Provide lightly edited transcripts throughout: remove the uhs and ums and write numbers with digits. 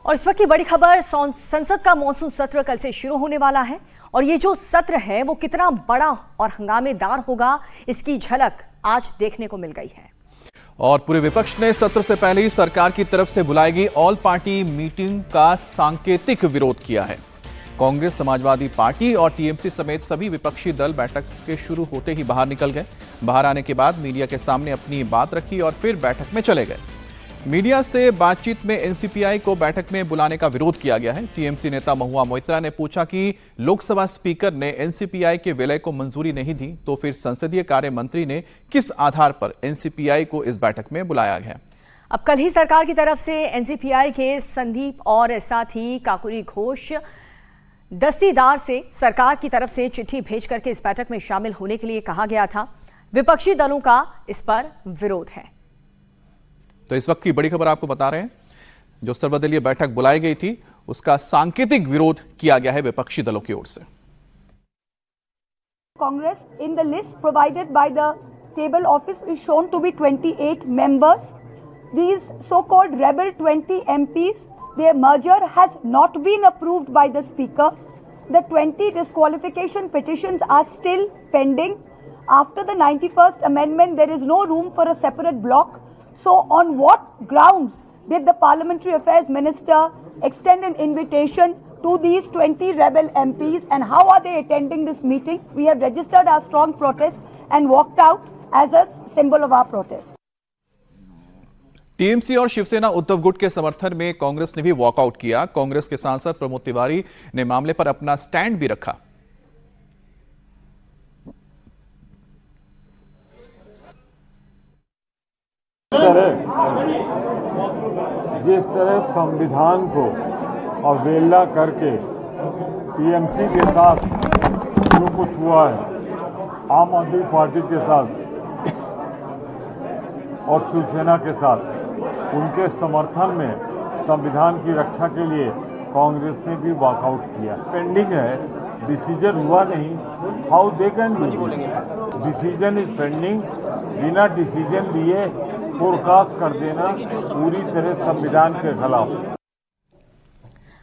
और इस वक्त की बड़ी खबर, संसद का मॉनसून सत्र कल से शुरू होने वाला है और ये जो सत्र है वो कितना बड़ा और हंगामेदार होगा, इसकी झलक आज देखने को मिल गई है। और पूरे विपक्ष ने सत्र से पहले ही सरकार की तरफ से बुलाई गई ऑल पार्टी मीटिंग का सांकेतिक विरोध किया है। कांग्रेस, समाजवादी पार्टी और टीएमसी समेत सभी विपक्षी दल बैठक के शुरू होते ही बाहर निकल गए। बाहर आने के बाद मीडिया के सामने अपनी बात रखी और फिर बैठक में चले गए। मीडिया से बातचीत में एनसीपीआई को बैठक में बुलाने का विरोध किया गया है। टीएमसी नेता महुआ मोइत्रा ने पूछा कि लोकसभा स्पीकर ने एनसीपीआई के विलय को मंजूरी नहीं दी तो फिर संसदीय कार्य मंत्री ने किस आधार पर एनसीपीआई को इस बैठक में बुलाया गया। अब कल ही सरकार की तरफ से एनसीपीआई के संदीप और साथ ही काकुली घोष दस्तीदार से सरकार की तरफ से चिट्ठी भेज करके इस बैठक में शामिल होने के लिए कहा गया था। विपक्षी दलों का इस पर विरोध है। तो इस वक्त की बड़ी खबर आपको बता रहे हैं, जो सर्वदलीय बैठक बुलाई गई थी उसका सांकेतिक विरोध किया गया है विपक्षी दलों की ओर से। Congress in the list provided by the table office is shown to be 28 members. These so-called rebel 20 MPs, their merger has not been approved by the speaker. The 20 disqualification petitions are still pending. After the 91st amendment, there is no room for a separate block. So on what grounds did the Parliamentary Affairs Minister extend an invitation to these 20 rebel MPs and how are they attending this meeting? We have registered our strong protest and walked out as a symbol of our protest. TMC और शिवसेना उद्धव गुट के समर्थन में कांग्रेस ने भी walkout किया। कांग्रेस के सांसद प्रमोद तिवारी ने मामले पर अपना स्टैंड भी रखा। जिस तरह संविधान को अवहेलना करके टीएमसी के साथ जो कुछ हुआ है, आम आदमी पार्टी के साथ और शिवसेना के साथ, उनके समर्थन में संविधान की रक्षा के लिए कांग्रेस ने भी वॉकआउट किया। पेंडिंग है, डिसीजन हुआ नहीं। How they can do, decision is pending. बिना डिसीजन लिए फोरकास्ट कर देना पूरी तरह संविधान के खिलाफ।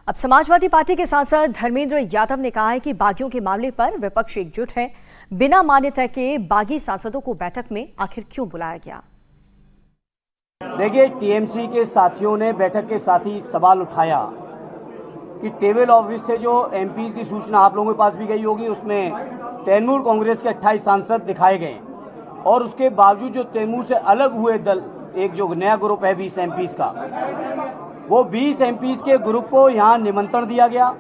अब समाजवादी पार्टी के सांसद धर्मेंद्र यादव ने कहा है कि बागियों के मामले पर विपक्ष एकजुट है। बिना मान्यता के बागी सांसदों को बैठक में आखिर क्यों बुलाया गया? देखिए, टीएमसी के साथियों ने बैठक के साथ ही सवाल उठाया कि टेबल ऑफिस से जो एमपी की सूचना आप लोगों के पास भी गई होगी, उसमें तैमूर कांग्रेस के 28 सांसद दिखाए गए और उसके बावजूद जो तैमूर से अलग हुए दल, एक जो नया ग्रुप है 20 एमपीज का, वो 20 एमपीज के ग्रुप को यहाँ निमंत्रण दिया गया,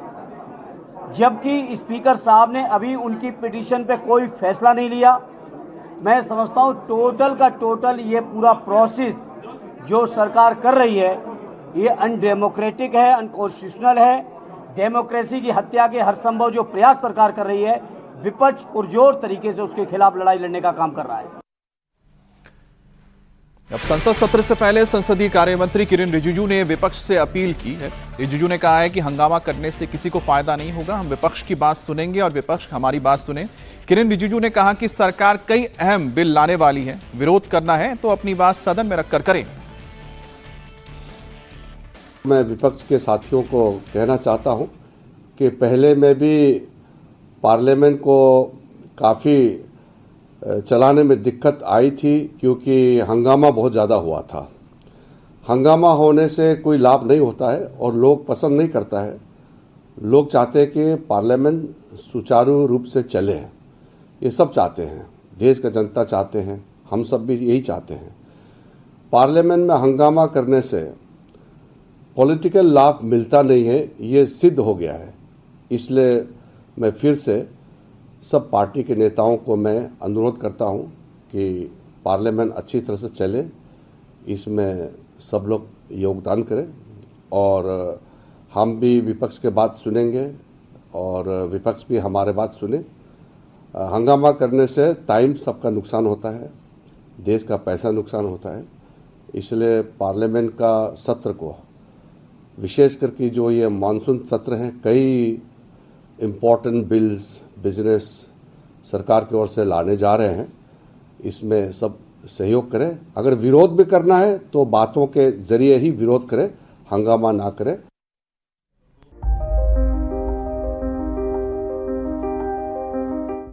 जबकि स्पीकर साहब ने अभी उनकी पिटीशन पे कोई फैसला नहीं लिया। मैं समझता हूँ टोटल का टोटल ये पूरा प्रोसेस जो सरकार कर रही है ये अनडेमोक्रेटिक है, अनकॉन्स्टिट्यूशनल है। डेमोक्रेसी की हत्या के हर संभव जो प्रयास सरकार कर रही है, विपक्ष पुरजोर तरीके से उसके खिलाफ लड़ाई लड़ने का काम कर रहा है। अब संसद सत्र से पहले संसदीय कार्य मंत्री किरेन रिजिजू ने विपक्ष से अपील की है। रिजिजू ने कहा है कि हंगामा करने से किसी को फायदा नहीं होगा, हम विपक्ष की बात सुनेंगे और विपक्ष हमारी बात सुने। किरेन रिजिजू ने कहा कि सरकार कई अहम बिल लाने वाली है, विरोध करना है तो अपनी बात सदन में रखकर करें। मैं विपक्ष के साथियों को कहना चाहता हूं कि पहले में भी पार्लियामेंट को काफ़ी चलाने में दिक्कत आई थी, क्योंकि हंगामा बहुत ज़्यादा हुआ था। हंगामा होने से कोई लाभ नहीं होता है और लोग पसंद नहीं करता है। लोग चाहते हैं कि पार्लियामेंट सुचारू रूप से चले, ये सब चाहते हैं, देश का जनता चाहते हैं, हम सब भी यही चाहते हैं। पार्लियामेंट में हंगामा करने से पॉलिटिकल लाभ मिलता नहीं है, ये सिद्ध हो गया है। इसलिए मैं फिर से सब पार्टी के नेताओं को मैं अनुरोध करता हूं कि पार्लियामेंट अच्छी तरह से चले, इसमें सब लोग योगदान करें और हम भी विपक्ष के बात सुनेंगे और विपक्ष भी हमारे बात सुने। हंगामा करने से टाइम सबका नुकसान होता है, देश का पैसा नुकसान होता है। इसलिए पार्लियामेंट का सत्र को, विशेष करके जो ये मानसून सत्र हैं, कई इम्पोर्टेंट बिल्स बिजनेस सरकार की ओर से लाने जा रहे हैं, इसमें सब सहयोग करें। अगर विरोध भी करना है तो बातों के जरिए ही विरोध करें, हंगामा ना करें।